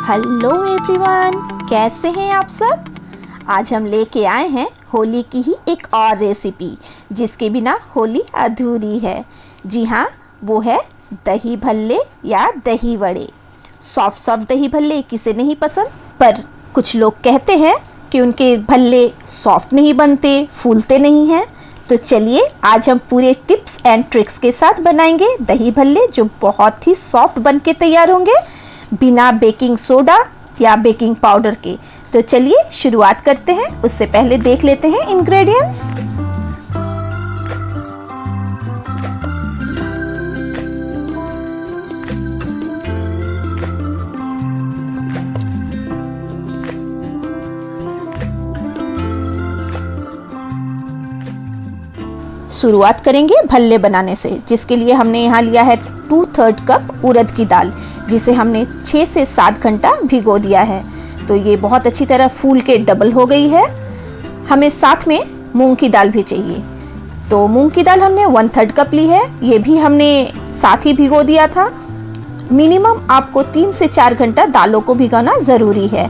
Hello everyone, कैसे हैं आप सब। आज हम लेके आए हैं होली की ही एक और रेसिपी जिसके बिना होली अधूरी है। जी हाँ, वो है दही भल्ले या दही वड़े। सॉफ्ट सॉफ्ट दही भल्ले किसे नहीं पसंद, पर कुछ लोग कहते हैं कि उनके भल्ले सॉफ्ट नहीं बनते, फूलते नहीं हैं। तो चलिए आज हम पूरे टिप्स एंड ट्रिक्स के साथ बनाएंगे दही भल्ले जो बहुत ही सॉफ्ट बन के तैयार होंगे बिना बेकिंग सोडा या बेकिंग पाउडर के। तो चलिए शुरुआत करते हैं। उससे पहले देख लेते हैं इंग्रेडिएंट्स। शुरुआत करेंगे भल्ले बनाने से, जिसके लिए हमने यहाँ लिया है 2/3 कप उड़द की दाल, जिसे हमने 6 से 7 घंटा भिगो दिया है। तो ये बहुत अच्छी तरह फूल के डबल हो गई है। हमें साथ में मूंग की दाल भी चाहिए। तो मूंग की दाल हमने 1/3 कप ली है, ये भी हमने साथ ही भिगो दिया था। मिनिमम आपको 3 से 4 घंटा दालों को भिगोना ज़रूरी है।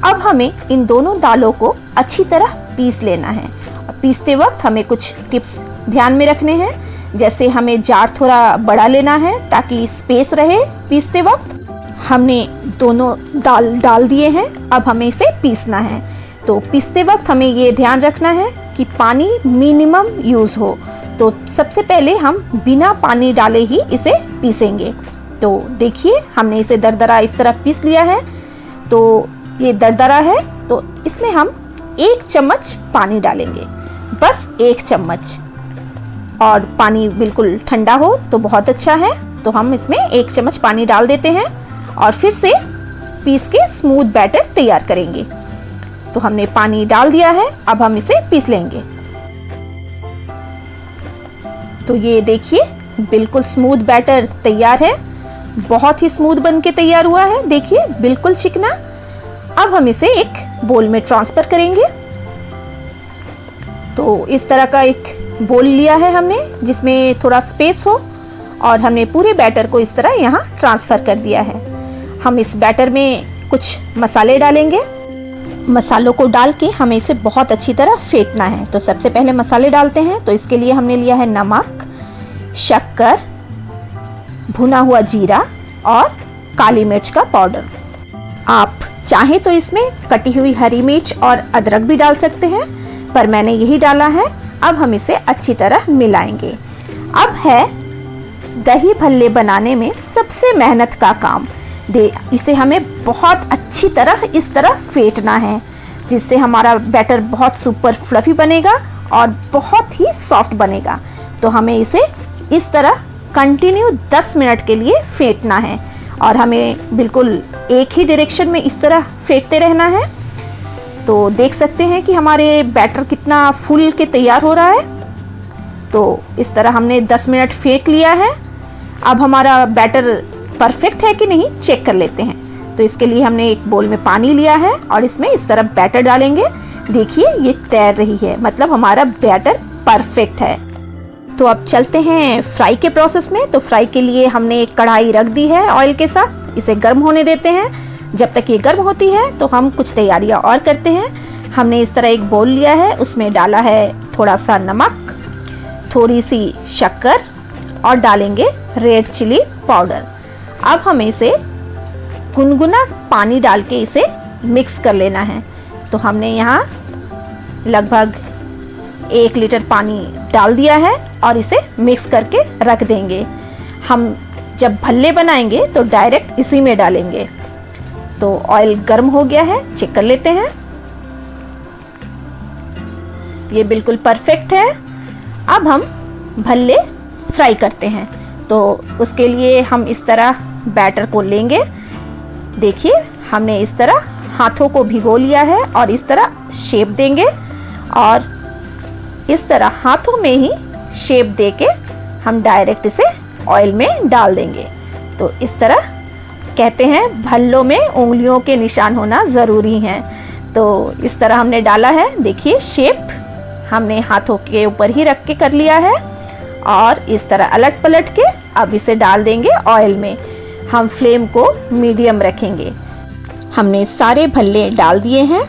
अब हमें इन दोनों दालों को अच्छी तरह पीस लेना है। पीसते वक्त हमें कुछ टिप्स ध्यान में रखने हैं, जैसे हमें जार थोड़ा बड़ा लेना है ताकि स्पेस रहे। पीसते वक्त हमने दोनों दाल डाल दिए हैं, अब हमें इसे पीसना है। तो पीसते वक्त हमें ये ध्यान रखना है कि पानी मिनिमम यूज़ हो। तो सबसे पहले हम बिना पानी डाले ही इसे पीसेंगे। तो देखिए हमने इसे दरदरा इस तरह पीस लिया है। तो ये दरदरा है, तो इसमें हम 1 चम्मच पानी डालेंगे, बस 1 चम्मच। और पानी बिल्कुल ठंडा हो तो बहुत अच्छा है। तो हम इसमें 1 चम्मच पानी डाल देते हैं और फिर से पीस के स्मूथ बैटर तैयार करेंगे। तो हमने पानी डाल दिया है, अब हम इसे पीस लेंगे। तो ये देखिए बिल्कुल स्मूथ बैटर तैयार है, बहुत ही स्मूथ बन के तैयार हुआ है। देखिए बिल्कुल चिकना। अब हम इसे एक बोल में ट्रांसफर करेंगे। तो इस तरह का एक बोल लिया है हमने, जिसमें थोड़ा स्पेस हो, और हमने पूरे बैटर को इस तरह यहाँ ट्रांसफर कर दिया है। हम इस बैटर में कुछ मसाले डालेंगे। मसालों को डाल के हमें इसे बहुत अच्छी तरह फेंटना है। तो सबसे पहले मसाले डालते हैं। तो इसके लिए हमने लिया है नमक, शक्कर, भुना हुआ जीरा और काली मिर्च का पाउडर। आप चाहें तो इसमें कटी हुई हरी मिर्च और अदरक भी डाल सकते हैं, पर मैंने यही डाला है। अब हम इसे अच्छी तरह मिलाएंगे। अब है दही भल्ले बनाने में सबसे मेहनत का काम। इसे हमें बहुत अच्छी तरह इस तरह फेंटना है, जिससे हमारा बैटर बहुत सुपर फ्लफी बनेगा और बहुत ही सॉफ्ट बनेगा। तो हमें इसे इस तरह कंटिन्यू 10 मिनट के लिए फेंटना है, और हमें बिल्कुल एक ही डायरेक्शन में इस तरह फेंटते रहना है। तो देख सकते हैं कि हमारे बैटर कितना फूल के तैयार हो रहा है। तो इस तरह हमने 10 मिनट फेंट लिया है। अब हमारा बैटर परफेक्ट है कि नहीं चेक कर लेते हैं। तो इसके लिए हमने एक बोल में पानी लिया है और इसमें इस तरह बैटर डालेंगे। देखिए ये तैर रही है, मतलब हमारा बैटर परफेक्ट है। तो अब चलते हैं फ्राई के प्रोसेस में। तो फ्राई के लिए हमने एक कढ़ाई रख दी है ऑयल के साथ, इसे गर्म होने देते हैं। जब तक ये गर्म होती है तो हम कुछ तैयारियां और करते हैं। हमने इस तरह एक बोल लिया है, उसमें डाला है थोड़ा सा नमक, थोड़ी सी शक्कर और डालेंगे रेड चिली पाउडर। अब हमें इसे गुनगुना पानी डाल के इसे मिक्स कर लेना है। तो हमने यहाँ लगभग 1 लीटर पानी डाल दिया है और इसे मिक्स करके रख देंगे। हम जब भल्ले बनाएंगे तो डायरेक्ट इसी में डालेंगे। तो ऑयल गर्म हो गया है, चेक कर लेते हैं। ये बिल्कुल परफेक्ट है। अब हम भल्ले फ्राई करते हैं। तो उसके लिए हम इस तरह बैटर को लेंगे। देखिए हमने इस तरह हाथों को भिगो लिया है और इस तरह शेप देंगे, और इस तरह हाथों में ही शेप देके हम डायरेक्ट इसे ऑयल में डाल देंगे। तो इस तरह कहते हैं भल्लों में उंगलियों के निशान होना ज़रूरी है। तो इस तरह हमने डाला है। देखिए शेप हमने हाथों के ऊपर ही रख के कर लिया है, और इस तरह अलट पलट के अब इसे डाल देंगे ऑयल में। हम फ्लेम को मीडियम रखेंगे। हमने सारे भल्ले डाल दिए हैं।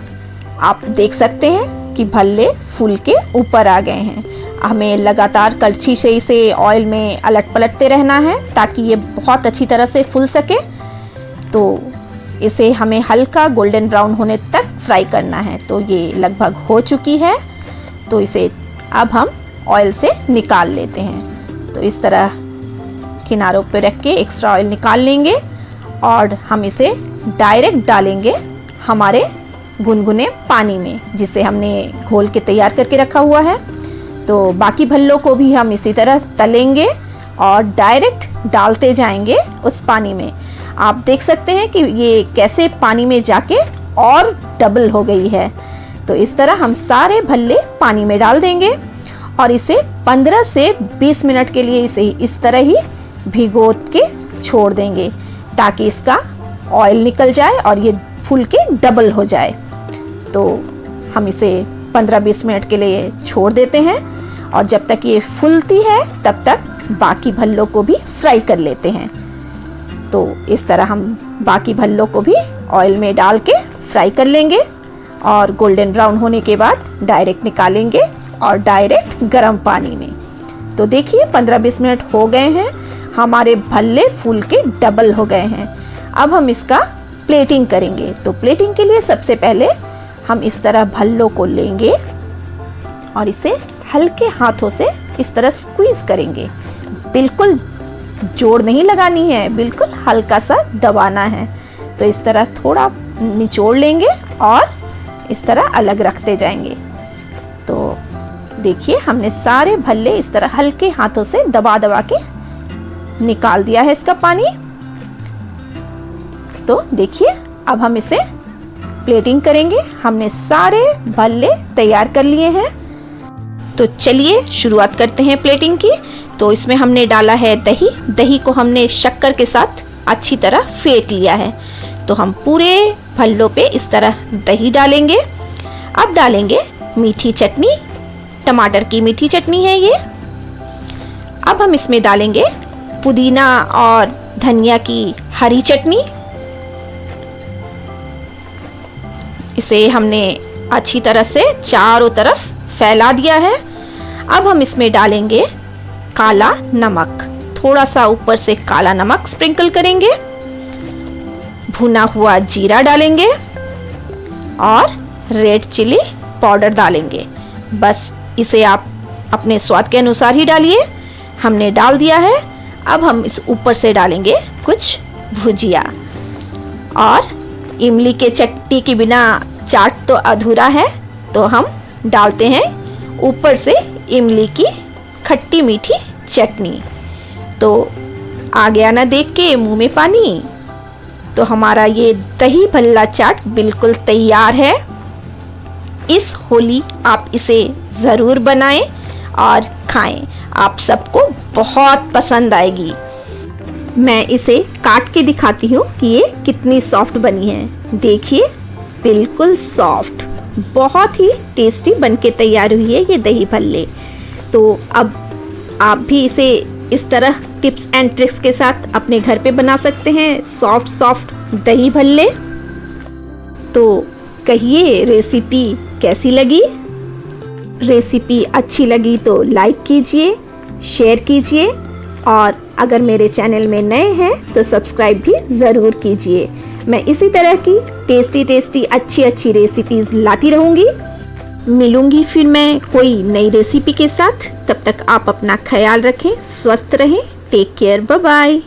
आप देख सकते हैं कि भल्ले फूल के ऊपर आ गए हैं। हमें लगातार कड़छी से इसे ऑयल में अलट पलटते रहना है ताकि ये बहुत अच्छी तरह से फूल सके। तो इसे हमें हल्का गोल्डन ब्राउन होने तक फ्राई करना है। तो ये लगभग हो चुकी है, तो इसे अब हम ऑयल से निकाल लेते हैं। तो इस तरह किनारों पे रख के एक्स्ट्रा ऑयल निकाल लेंगे और हम इसे डायरेक्ट डालेंगे हमारे गुनगुने पानी में, जिसे हमने घोल के तैयार करके रखा हुआ है। तो बाकी भल्लों को भी हम इसी तरह तलेंगे और डायरेक्ट डालते जाएंगे उस पानी में। आप देख सकते हैं कि ये कैसे पानी में जाके और डबल हो गई है। तो इस तरह हम सारे भल्ले पानी में डाल देंगे और इसे 15 से 20 मिनट के लिए इसे इस तरह ही भिगो के छोड़ देंगे ताकि इसका ऑयल निकल जाए और ये फूल के डबल हो जाए। तो हम इसे 15-20 मिनट के लिए छोड़ देते हैं और जब तक ये फूलती है तब तक बाकी भल्लों को भी फ्राई कर लेते हैं। तो इस तरह हम बाकी भल्लों को भी ऑयल में डाल के फ्राई कर लेंगे और गोल्डन ब्राउन होने के बाद डायरेक्ट निकालेंगे और डायरेक्ट गर्म पानी में। तो देखिए 15-20 मिनट हो गए हैं, हमारे भल्ले फूल के डबल हो गए हैं। अब हम इसका प्लेटिंग करेंगे। तो प्लेटिंग के लिए सबसे पहले हम इस तरह भल्लों को लेंगे और इसे हल्के हाथों से इस तरह स्क्वीज करेंगे। बिल्कुल जोर नहीं लगानी है, बिल्कुल हल्का सा दबाना है। तो इस तरह थोड़ा निचोड़ लेंगे और इस तरह अलग रखते जाएंगे। तो देखिए हमने सारे भल्ले इस तरह हल्के हाथों से दबा दबा के निकाल दिया है इसका पानी। तो देखिए अब हम इसे प्लेटिंग करेंगे। हमने सारे भल्ले तैयार कर लिए हैं। तो चलिए शुरुआत करते हैं प्लेटिंग की। तो इसमें हमने डाला है दही। दही को हमने शक्कर के साथ अच्छी तरह फेंट लिया है। तो हम पूरे भल्लों पे इस तरह दही डालेंगे। अब डालेंगे मीठी चटनी, टमाटर की मीठी चटनी है ये। अब हम इसमें डालेंगे पुदीना और धनिया की हरी चटनी। इसे हमने अच्छी तरह से चारों तरफ फैला दिया है। अब हम इसमें डालेंगे काला नमक, थोड़ा सा ऊपर से काला नमक स्प्रिंकल करेंगे। भुना हुआ जीरा डालेंगे और रेड चिली पाउडर डालेंगे। बस इसे आप अपने स्वाद के अनुसार ही डालिए। हमने डाल दिया है। अब हम इस ऊपर से डालेंगे कुछ भुजिया। और इमली के चटनी के बिना चाट तो अधूरा है, तो हम डालते हैं ऊपर से इमली की खट्टी मीठी चटनी। तो आ गया ना देख के मुंह में पानी। तो हमारा ये दही भल्ला चाट बिल्कुल तैयार है। इस होली आप इसे ज़रूर बनाएं और खाएं, आप सबको बहुत पसंद आएगी। मैं इसे काट के दिखाती हूँ कि ये कितनी सॉफ्ट बनी है। देखिए बिल्कुल सॉफ्ट, बहुत ही टेस्टी बनके तैयार हुई है ये दही भल्ले। तो अब आप भी इसे इस तरह टिप्स एंड ट्रिक्स के साथ अपने घर पे बना सकते हैं सॉफ्ट सॉफ्ट दही भल्ले। तो कहिए रेसिपी कैसी लगी? रेसिपी अच्छी लगी तो लाइक कीजिए, शेयर कीजिए और अगर मेरे चैनल में नए हैं तो सब्सक्राइब भी ज़रूर कीजिए। मैं इसी तरह की टेस्टी अच्छी रेसिपीज़ लाती रहूँगी। मिलूंगी फिर मैं कोई नई रेसिपी के साथ। तब तक आप अपना ख्याल रखें, स्वस्थ रहें। Take care, bye bye.